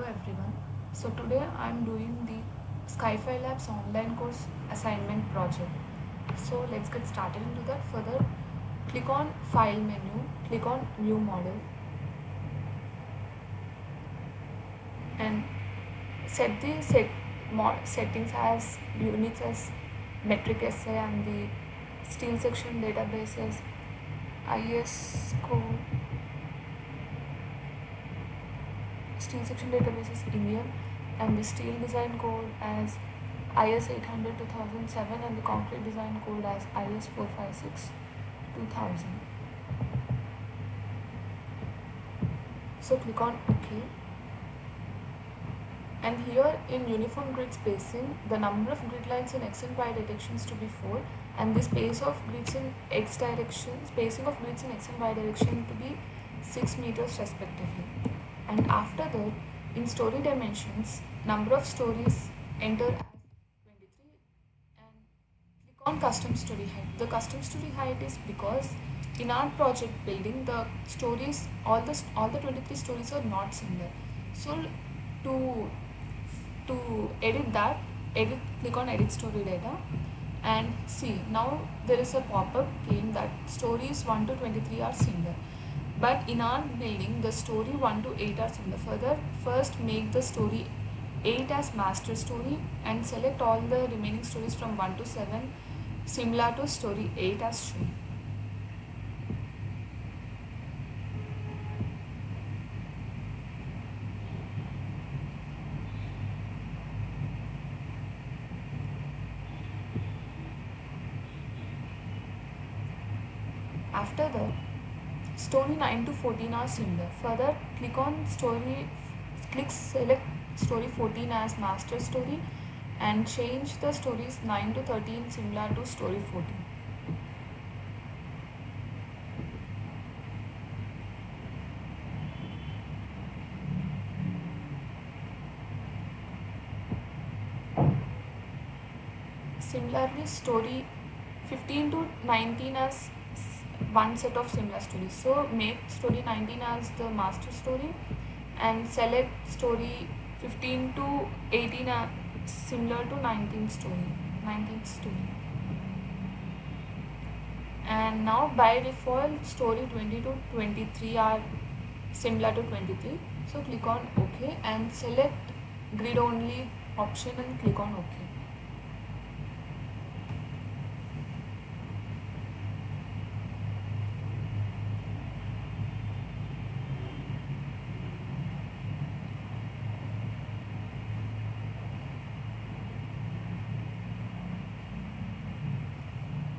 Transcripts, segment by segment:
everyone. So today I am doing the Skyfi Labs online course assignment project. So let's get started into that. Further, click on File menu, click on New Model, and set the settings as units as metric essay and the steel section databases IS code steel section database is Indian, and the steel design code as IS 800 2007, and the concrete design code as IS 456 2000. So click on OK, and here in uniform grid spacing, the number of grid lines in X and Y directions to be 4, and the spacing of grids in X and Y direction to be 6 meters respectively. And after that, in story dimensions, number of stories enter as 23, and click on custom story height. The custom story height is because in our project building, the stories, all the 23 stories are not similar. So to edit that, click on edit story data, and see now there is a pop-up saying that stories 1 to 23 are similar, but in our building the story 1 to 8 are similar. Further, first make the story 8 as master story and select all the remaining stories from 1 to 7 similar to story 8 as shown. After that, story 9 to 14 are similar. Further, select story 14 as master story and change the stories 9 to 13 similar to story 14. Similarly, story 15 to 19 as one set of similar stories. So make story 19 as the master story and select story 15 to 18 similar to 19th story. And now by default story 20 to 23 are similar to 23. So click on OK and select grid only option and click on OK.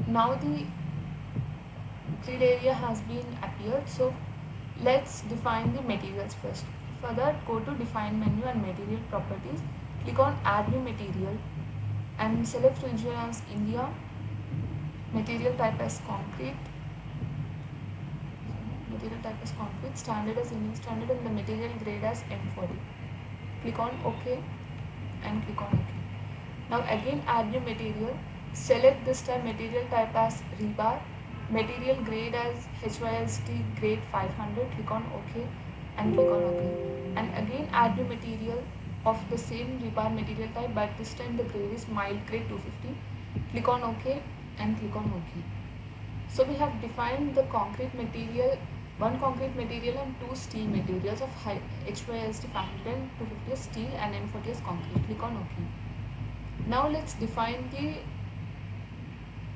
Now the grid area has been appeared, so let's define the materials first. For that, go to define menu and material properties, click on add new material and select region as India, material type as concrete, standard as Indian standard, and the material grade as M40. Click on OK and click on OK. Now again add new material, select this time material type as rebar, material grade as HYST grade 500, click on OK and click on OK. And again add new material of the same rebar material type, but this time the grade is mild grade 250. Click on OK and click on OK. So we have defined the concrete material, one concrete material and two steel materials of HYST 500 and 250 as steel and M40 as concrete. Click on OK. Now let's define the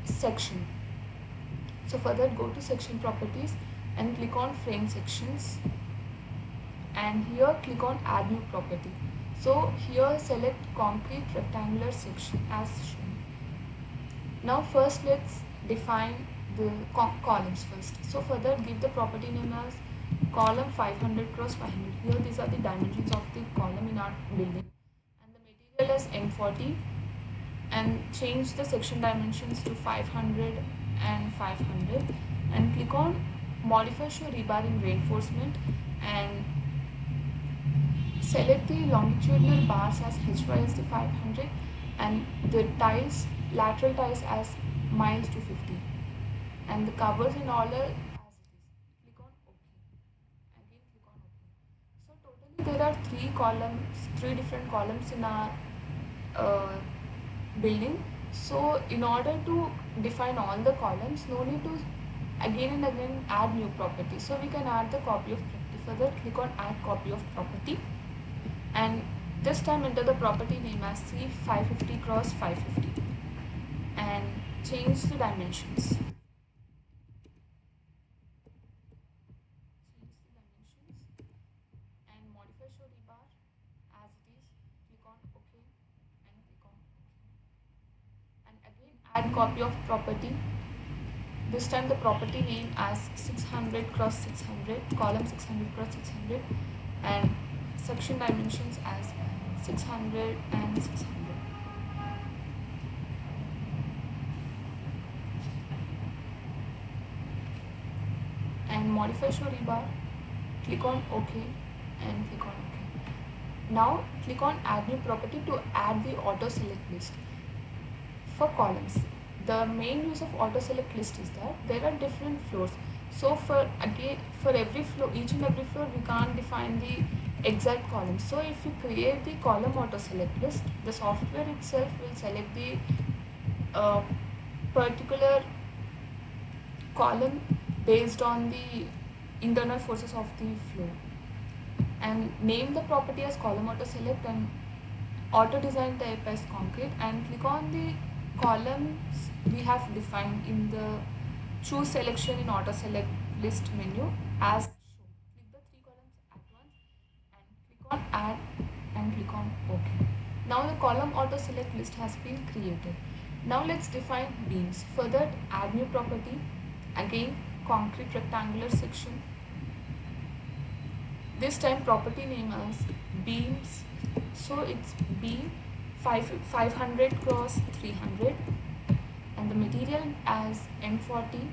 section. So further, go to section properties and click on frame sections, and here click on add new property. So here select concrete rectangular section as shown. Now first let's define the columns first. So further, give the property name as column 500 cross 500. Here these are the dimensions of the column in our building, and the material is M40, and change the section dimensions to 500 and 500, and click on modify show rebar in reinforcement and select the longitudinal bars as HYST 500 and the lateral ties as miles 250, and the covers in order as it is. Click on OK. Again click on OK. So totally there are three different columns in our building. So in order to define all the columns, no need to again and again add new property. So we can add the copy of property. For that, click on add copy of property, and this time enter the property name as C550 cross 550 and change the dimensions. And modify show rebar as it is. Click on OK and click on OK. And again add copy of property. This time the property name as 600 cross 600, column 600 cross 600, and section dimensions as 600 and 600. And modify show rebar, click on OK and click on OK. Now click on add new property to add the auto select list. For columns, the main use of auto select list is that there are different floors. So for every floor, each and every floor, we can't define the exact column. So if you create the column auto select list, the software itself will select the particular column based on the internal forces of the floor, and name the property as column auto select and auto design type as concrete, and click on the columns we have defined in the choose selection in auto select list menu as shown. Click the three columns at once and click on add and click on OK. Now the column auto select list has been created. Now let's define beams. For that, add new property, again concrete rectangular section. This time property name as beams, so it's beam 500 cross 300, and the material as M40,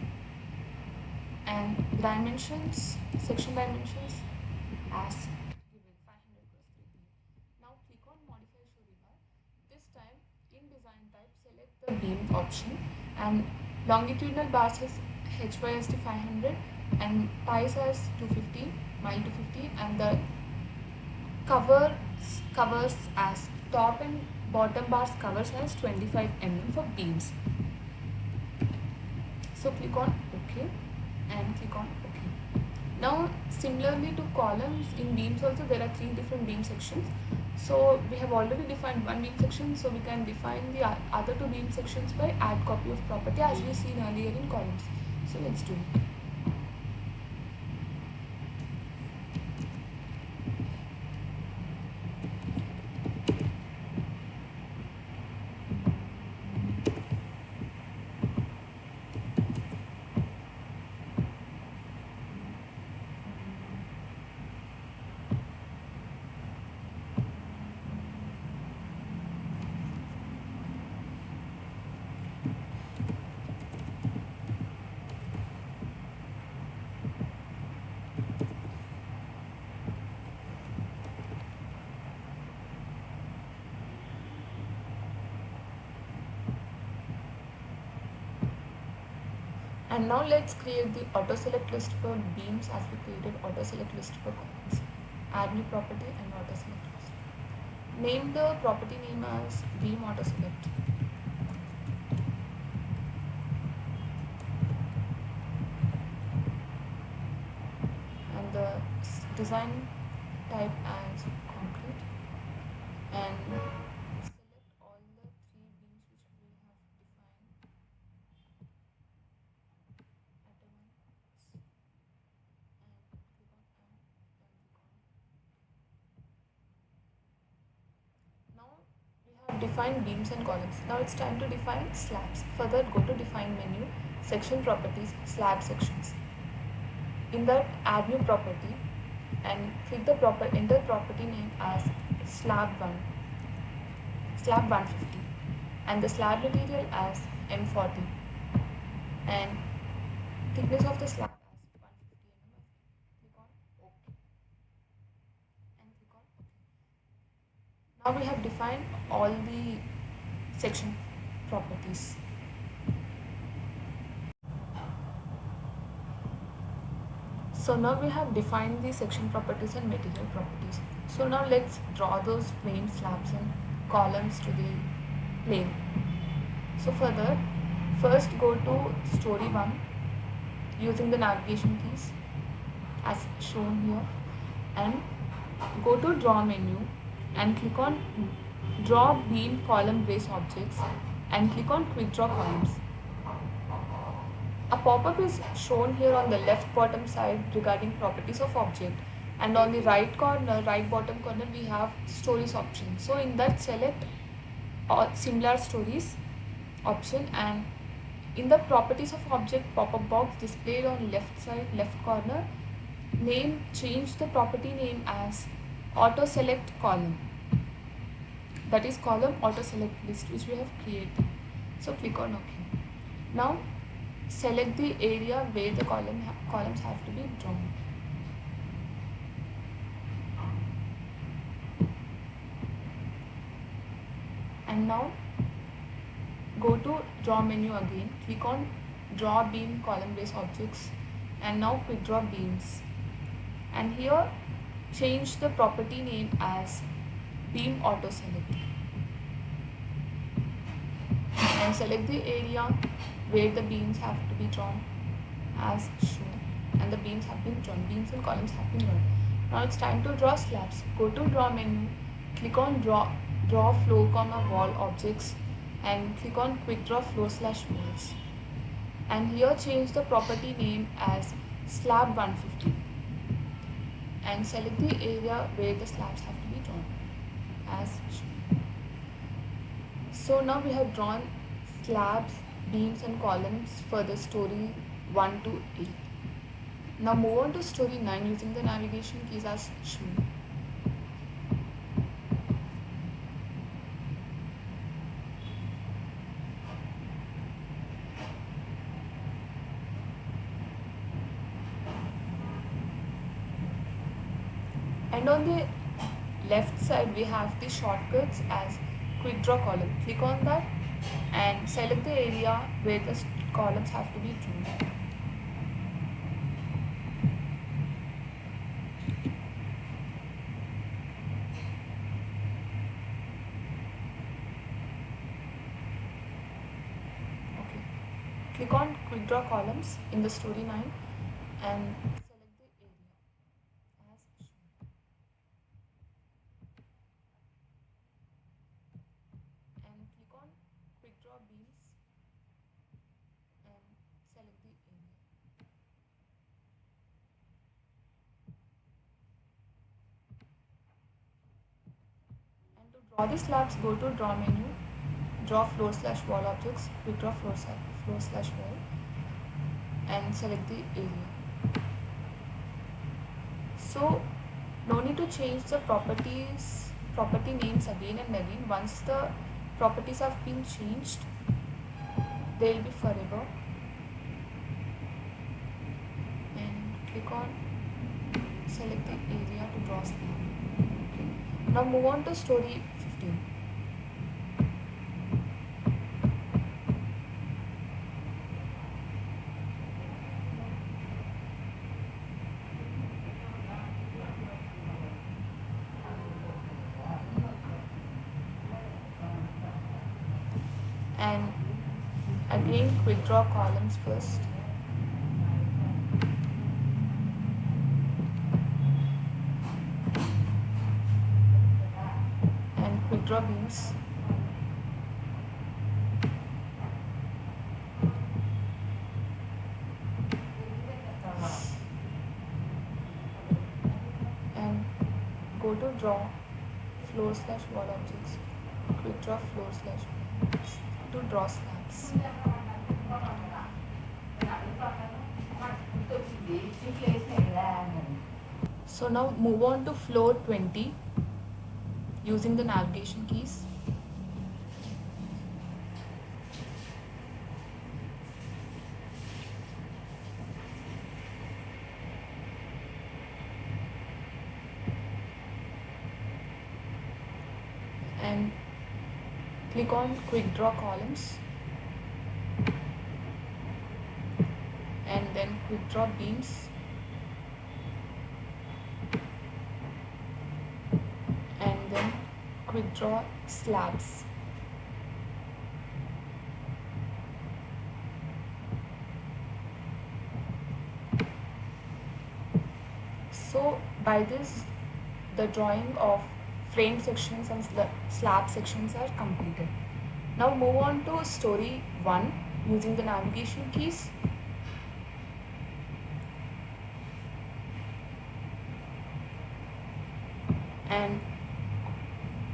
and dimensions, section dimensions as given 500 cross 300. Now click on modify show rebar. This time in design type select the beam option, and longitudinal bars as HYSD 500 and ties as 250, mile 250, and the covers as top and bottom bars covers as 25 mm for beams. So click on OK and click on OK. Now similarly to columns, in beams also there are three different beam sections. So we have already defined one beam section, so we can define the other two beam sections by add copy of property as we seen earlier in columns. So let's do it. And now let's create the auto select list for beams as we created auto select list for columns. Add new property and auto select list. Name the property name as beam auto select. And the design type as concrete, and select all the three beams which we have defined at a once, and click on add and click on. Now we have defined beams and columns. Now it's time to define slabs. Further, go to define menu, section properties, slab sections. In that, add new property and click the enter property name as slab 150, and the slab material as M40, and thickness of the slab as 150 mm. Click on OK and click on OK. Now we have defined all the section properties. So now we have defined the section properties and material properties. So now let's draw those frame slabs and columns to the plane. So for that, first go to story 1 using the navigation keys as shown here, and go to draw menu and click on draw beam column brace objects and click on quick draw columns. A pop-up is shown here on the left bottom side regarding properties of object, and on the right corner, right bottom corner, we have stories option. So in that, select similar stories option, and in the properties of object pop-up box displayed on left side left corner, change the property name as auto select column, that is column auto select list, which we have created. So click on OK. Now select the area where the columns have to be drawn. And now go to draw menu again, click on draw beam column base objects, and now quick draw beams, and here change the property name as beam auto select, and select the area where the beams have to be drawn as shown, and the beams have been drawn, beams and columns have been drawn. Now it's time to draw slabs. Go to draw menu, click on draw floor wall objects, and click on quick draw floor / walls, and here change the property name as slab 150, and select the area where the slabs have to be drawn as shown. So now we have drawn slabs, beams and columns for the story 1 to 8. Now move on to story 9 using the navigation keys as shown. And on the left side we have the shortcuts as quick draw column. Click on that and select the area where the columns have to be drawn. Okay. Click on quick draw columns in the story 9 and select the area as shown. And click on quick draw beams and select the area. And to draw the slabs, go to draw menu, draw floor / wall objects, quick draw floor / wall, and select the area. So no need to change the property names again and again. Once the properties have been changed, they will be forever. And click on select the area to draw slab. Okay. Now move on to story 15. And again quick draw columns first, and quick draw beams, and go to draw floor / wall objects, quick draw floor / walls to draw slabs. So now move on to floor 20 using the navigation keys. And click on quick draw columns and then quick draw beams then quick draw slabs. So by this, the drawing of frame sections and slab sections are completed. Now move on to story 1 using the navigation keys. And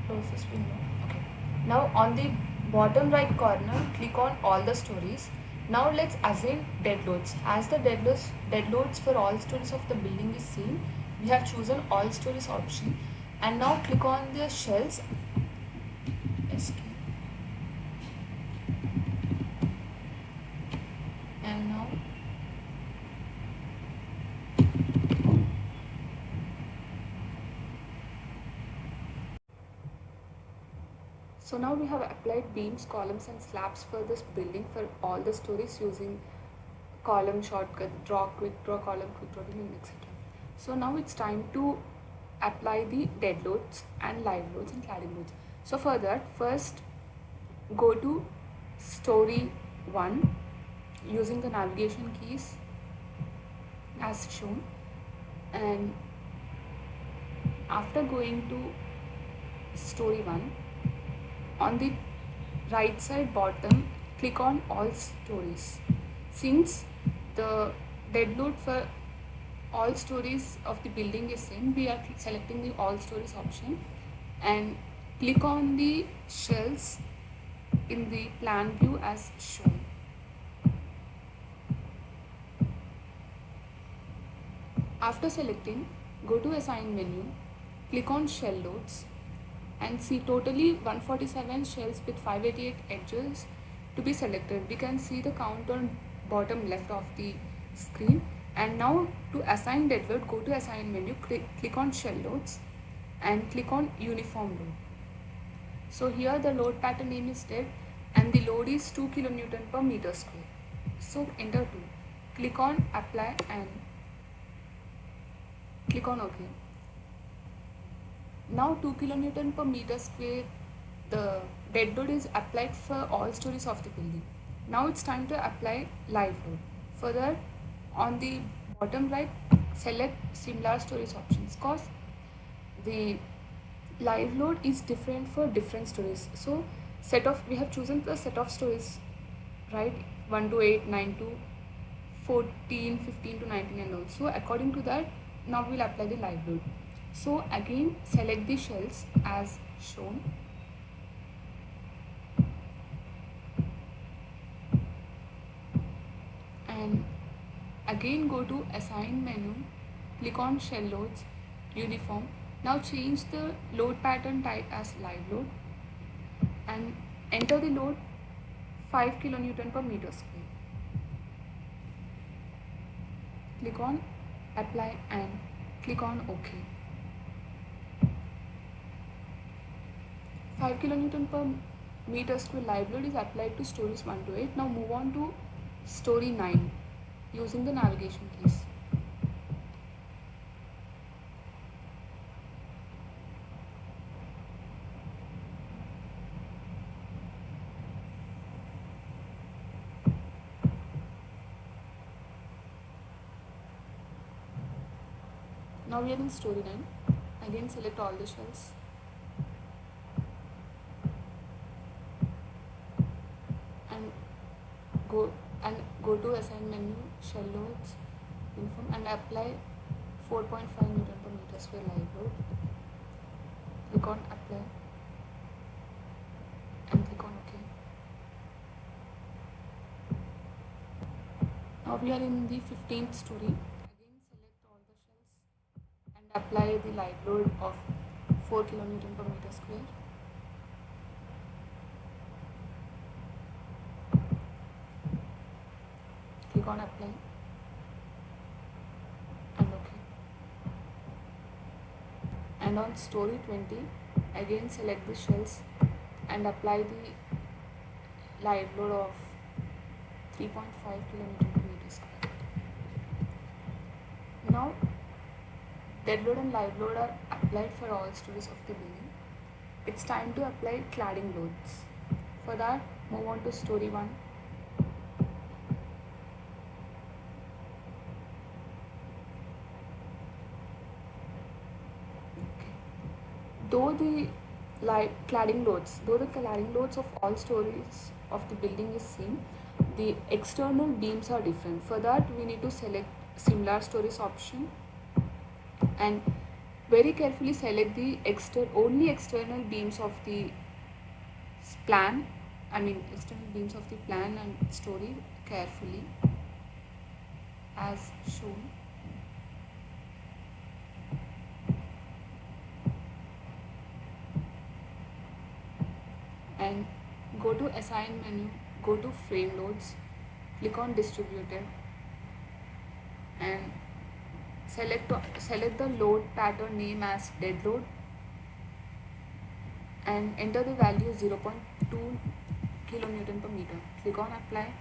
close this window. Okay. Now on the bottom right corner, click on all the stories. Now let's assign dead loads. As the dead loads for all stories of the building is seen, we have chosen all stories option. And now click on the shells. Escape. And now so now we have applied beams, columns and slabs for this building for all the stories using column shortcut, draw, quick draw, column, quick draw, etc. So now it's time to apply the dead loads and live loads and cladding loads. So for that, first go to story 1 using the navigation keys as shown, and after going to story 1, on the right side bottom, click on all stories. Since the dead load for all stories of the building is same, we are selecting the all stories option and click on the shells in the plan view as shown. After selecting, go to assign menu, click on shell loads and see totally 147 shells with 588 edges to be selected. We can see the count on bottom left of the screen. And now to assign dead load, go to assign menu, click on shell loads and click on uniform load. So here the load pattern name is dead and the load is 2 kN per meter square. So enter 2. Click on apply and click on OK. Now 2 kN per meter square, the dead load is applied for all stories of the building. Now it's time to apply live load. For that, on the bottom right, select similar stories options because the live load is different for different stories. So we have chosen the set of stories, right? 1 to 8, 9 to 14, 15 to 19 and all. So according to that, now we'll apply the live load. So again, select the shells as shown. And again go to assign menu, click on shell loads, uniform. Now change the load pattern type as live load and enter the load 5 kN per meter square. Click on apply and click on OK. 5 kN per meter square live load is applied to stories 1 to 8. Now move on to story 9 using the navigation keys. Now we are in story 9. Again select all the shells. Go to assign menu, shell loads, uniform and apply 4.5 Newton per meter square live load. Click on apply and click on OK. Now we are in the 15th story. Again select all the shells and apply the live load of 4 kN per meter square. Click on apply and OK. And on story 20, again select the shells and apply the live load of 3.5 kN per meter square. Now dead load and live load are applied for all stories of the building. it's time to apply cladding loads. For that, move on to story 1. Though the cladding loads of all stories of the building is same, the external beams are different. For that, we need to select similar stories option and very carefully select the only external beams of the plan. External beams of the plan and story carefully as shown. And go to assign menu, go to frame loads, click on distributed and select the load pattern name as dead load and enter the value 0.2 kilonewton per meter. Click on apply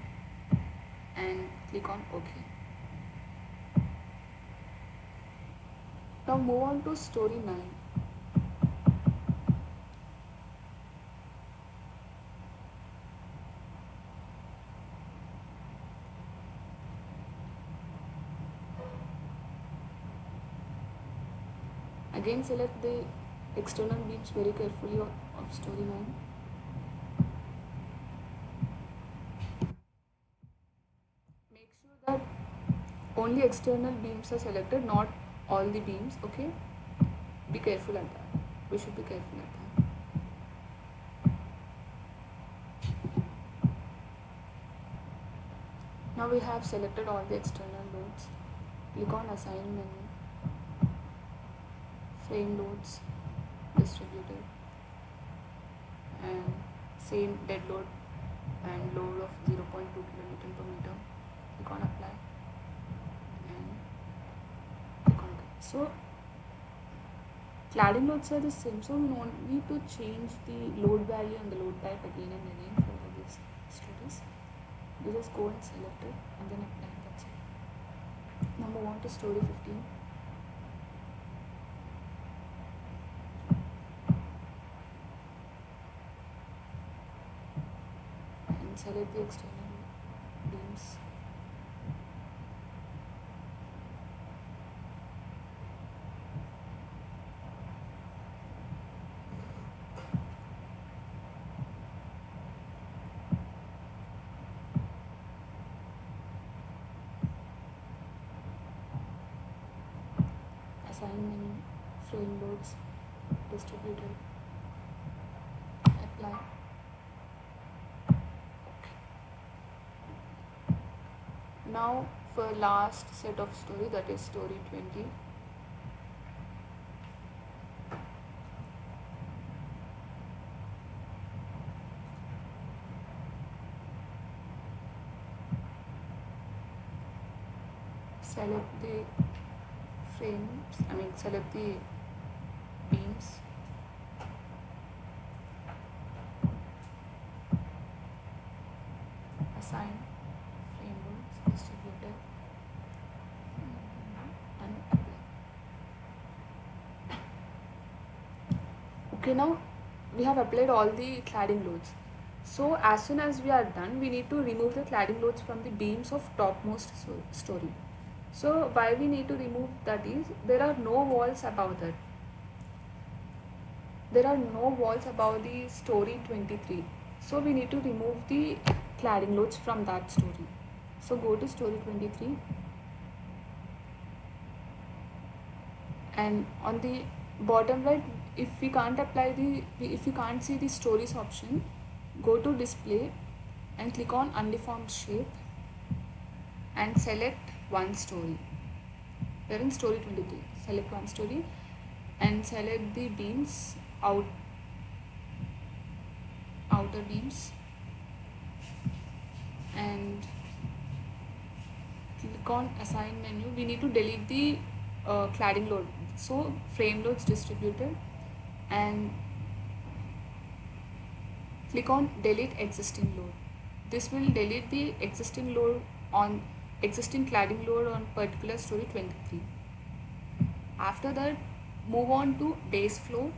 and click on OK. Now move on to story 9. Again select the external beams very carefully of story 9. Make sure that only external beams are selected, not all the beams, okay? Be careful at that. We should be careful at that. Now we have selected all the external loads. Click on assign menu, frame loads, distributed, and same dead load and load of 0.2 kilonewton per meter. Click on apply and click on OK. So cladding loads are the same, so we don't need to change the load value and the load type again and again for all these stories. You just go and select it and then apply. That's it. Now move on to story 15. And select the external beams. Assign menu, frame loads, distributed, apply. Now for last set of story, that is story 20. Select the frames, select the beams. Assign frame loads, distributed, and apply. Okay, now we have applied all the cladding loads. So as soon as we are done, we need to remove the cladding loads from the beams of topmost story. So why we need to remove that is, there are no walls above that. There are no walls above the story 23. So we need to remove the cladding loads from that story. So go to story 23 and on the bottom right, if we can't see the stories option, go to display and click on undeformed shape and select one story. We are in story 23. Select one story and select the beams, outer beams, and click on assign menu. We need to delete the cladding load. So frame loads, distributed, and click on delete existing load. This will delete the existing cladding load on particular story 23. After that, move on to days flow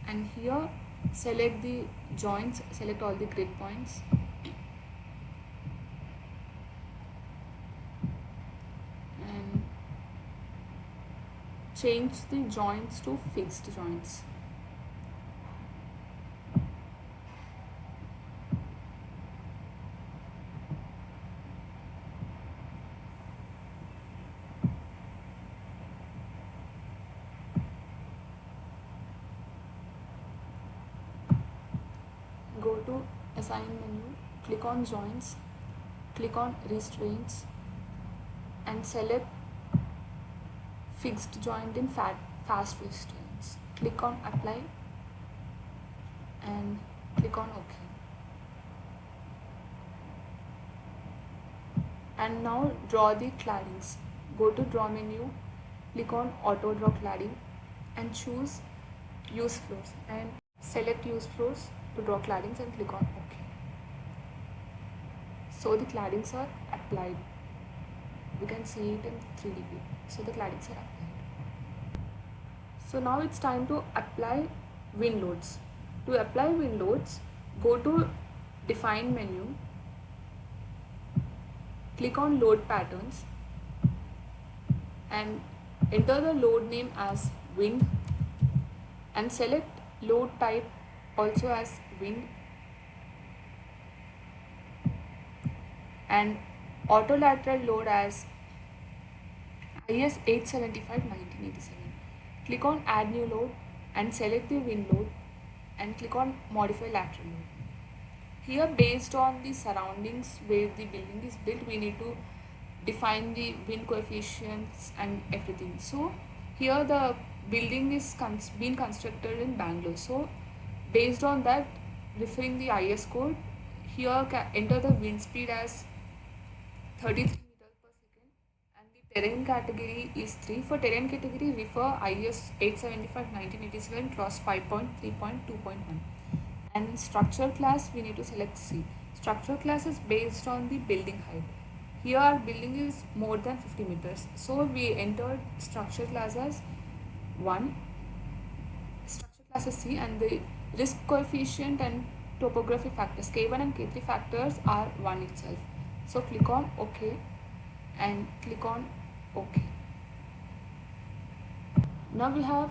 and here select the joints, select all the grid points, and change the joints to fixed joints. Go to assign menu, click on joints, click on restraints, and select fixed joint in fast restraints. Click on apply and click on OK. And now draw the claddings. Go to draw menu, click on auto draw cladding and choose use floors and select use floors to draw claddings and click on OK. So the claddings are applied. We can see it in 3D view. So the claddings are applied. So now it's time to apply wind loads. To apply wind loads, go to define menu, click on load patterns and enter the load name as wind and select load type also as wind and autolateral load as IS 875/1987. Click on add new load and select the wind load and click on modify lateral load. Here, based on the surroundings where the building is built, we need to define the wind coefficients and everything. So here the building is being constructed in Bangalore. So based on that, referring the IS code, here enter the wind speed as 33 meters per second and the terrain category is 3. For terrain category, refer IS 875/1987 clause 5.3.2.1. And in structure class, we need to select C. Structure class is based on the building height. Here our building is more than 50 meters. So we entered structure class as 1. Structure class is C and the risk coefficient and topography factors K1 and K3 factors are 1 itself. So click on OK and click on OK. Now we have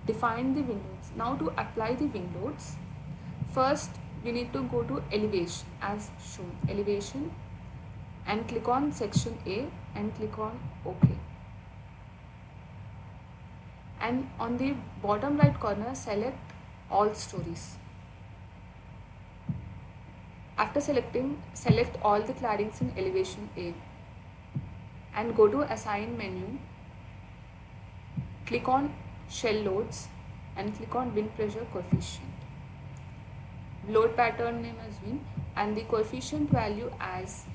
defined the wind loads. Now to apply the wind loads, first we need to go to elevation as shown, elevation, and click on section A and click on OK. And on the bottom right corner, select all stories. After selecting, select all the claddings in elevation A and go to assign menu, click on shell loads and click on wind pressure coefficient. Load pattern name as wind and the coefficient value as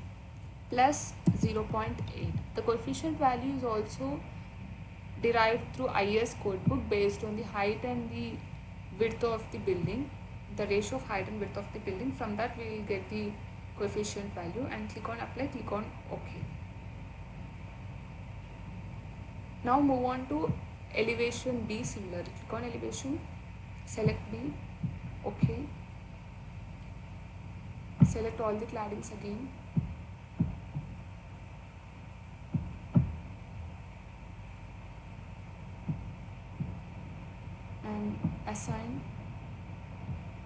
plus 0.8. The coefficient value is also derived through IS codebook based on the height and the width of the building, the ratio of height and width of the building. From that we will get the coefficient value and click on apply, click on OK. Now move on to elevation B. Similarly, click on elevation, select B, OK. Select all the claddings again. And assign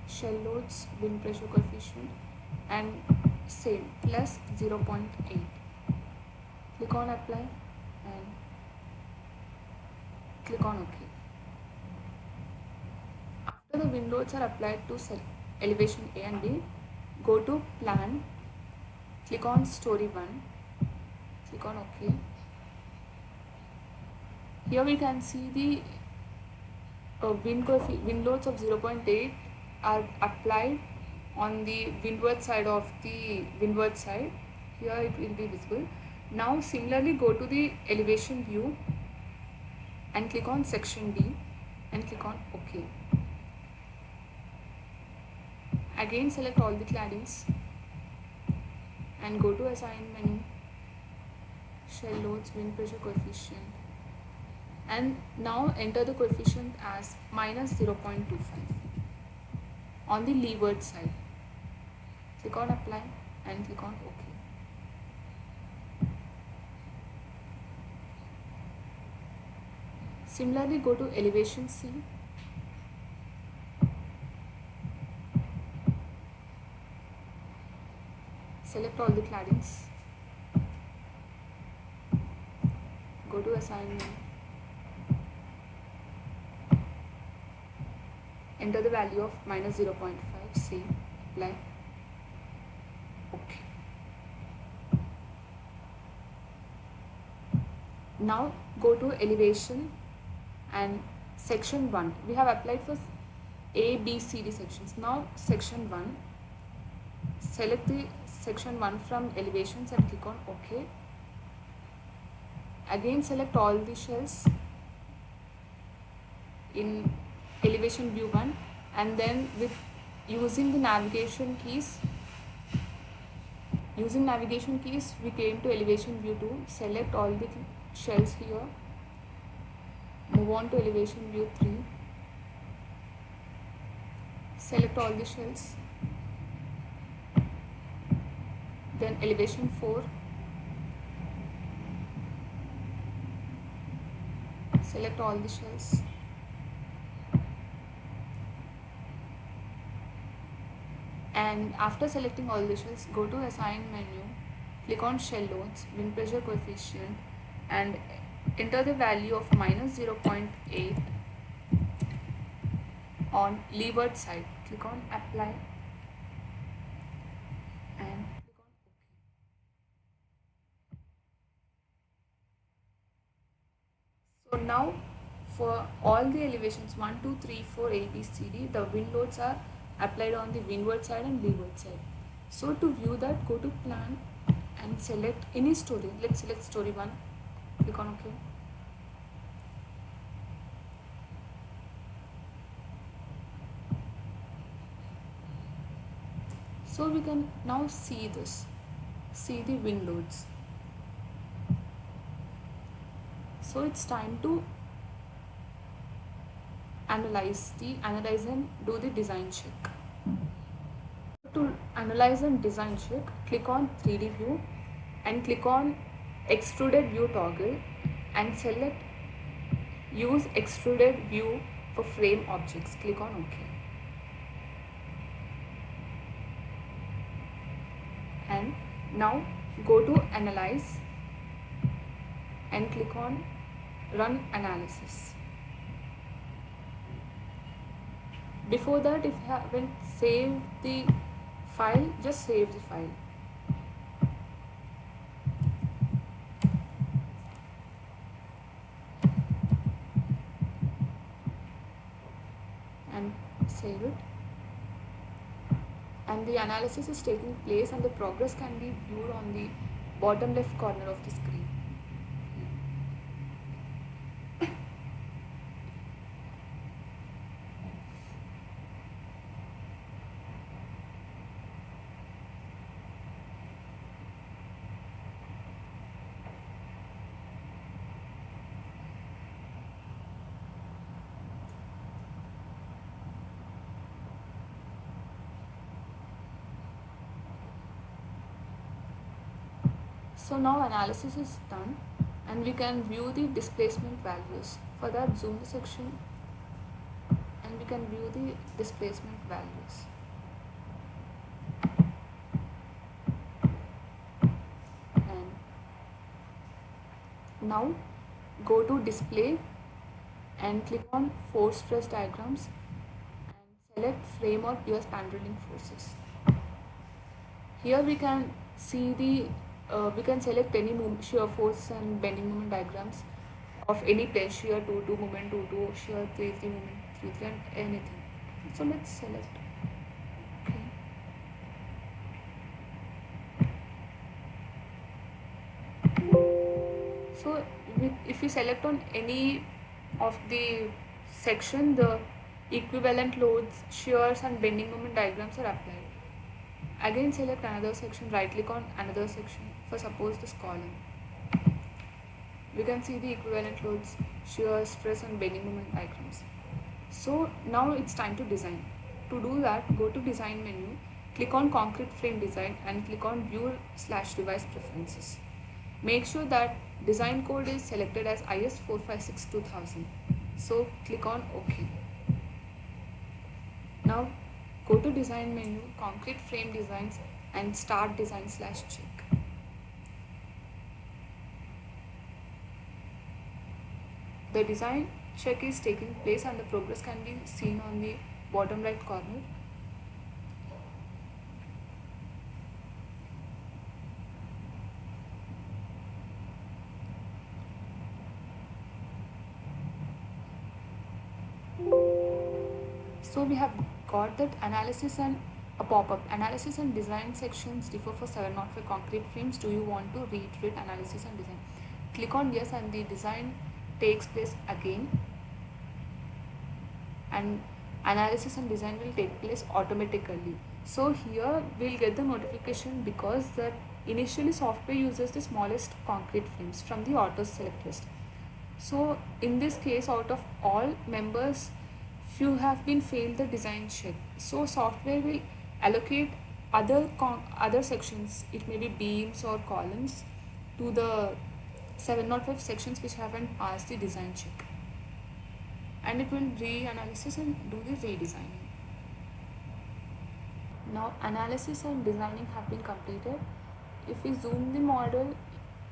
shell loads, wind pressure coefficient and same plus 0.8. Click on apply and click on OK. After the wind loads are applied to elevation A and B, go to plan, click on story 1, click on OK. Here we can see the wind loads of 0.8 are applied on the windward side of the windward side. Here it will be visible. Now similarly go to the elevation view and click on section D and click on OK. Again select all the claddings and go to assign menu, shell loads, wind pressure coefficient, and now enter the coefficient as minus 0.25. on the leeward side. Click on apply and click on OK. Similarly, go to elevation C. Select all the claddings. Go to assignment. Enter the value of -0.5. Save. Apply. OK. Now go to elevation and section 1. We have applied for A, B, C, D sections. Now section 1. Select the section 1 from elevations and click on OK. Again select all the shells in elevation view 1, and then with using the navigation keys we came to elevation view 2. Select all the shells here. Move on to elevation view 3. Select all the shells. Then elevation 4. Select all the shells. And after selecting all the shells, go to assign menu, click on shell loads, wind pressure coefficient, and enter the value of -0.8 on leeward side. Click on apply and click on OK. So now for all the elevations 1, 2, 3, 4, A, B, C, D, the wind loads are applied on the windward side and leeward side. So to view that, go to plan and select any story. Let's select story 1. Click on OK. So we can now see the wind loads. So it's time to analyze and do the design check. To analyze and design check, click on 3D view and click on extruded view toggle and select use extruded view for frame objects. Click on OK. And now go to analyze and click on run analysis. Before that, if you haven't saved the file, just save the file. And save it. And the analysis is taking place and the progress can be viewed on the bottom left corner of the screen. So now analysis is done and we can view the displacement values. For that, zoom the section and we can view the displacement values. And now go to display and click on force stress diagrams and select frame or pure span drilling forces. Here we can see we can select any shear force and bending moment diagrams of any plane, shear 2 moment 2 shear 3 moment 3 and anything. So let's select. Okay. So if you select on any of the section, the equivalent loads, shears and bending moment diagrams are applied. Again select another section, right click on another section, for suppose this column. We can see the equivalent loads, shear, stress and bending moment diagrams. So now it's time to design. to do that, go to design menu, click on concrete frame design and click on view/device preferences. Make sure that design code is selected as IS 456-2000. So click on OK. Now go to design menu, concrete frame designs and start design/check. The design check is taking place and the progress can be seen on the bottom right corner. So we have got that analysis and a pop-up. Analysis and design sections differ for 705 concrete frames. Do you want to reiterate analysis and design? Click on yes and the design takes place again, and analysis and design will take place automatically. So here we'll get the notification because that initially software uses the smallest concrete frames from the auto select list. So in this case, out of all members, few have been failed the design check. So software will allocate other sections, it may be beams or columns, to the 705 sections which haven't passed the design check, and it will reanalysis and do the redesigning. Now analysis and designing have been completed. If we zoom the model,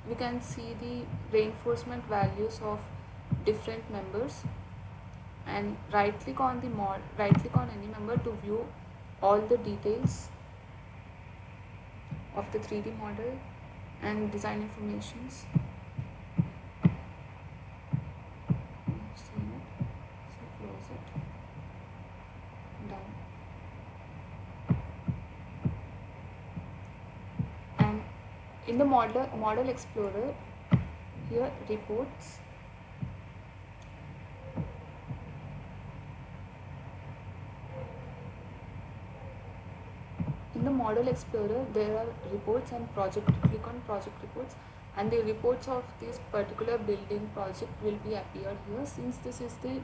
we can see the reinforcement values of different members, and right click on any member to view all the details of the 3D model and design informations. See it, so close it, done. And in the model explorer, here reports, in the model explorer there are reports and project. Click on project reports and the reports of this particular building project will be appeared here. Since this is the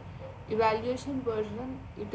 evaluation version, it is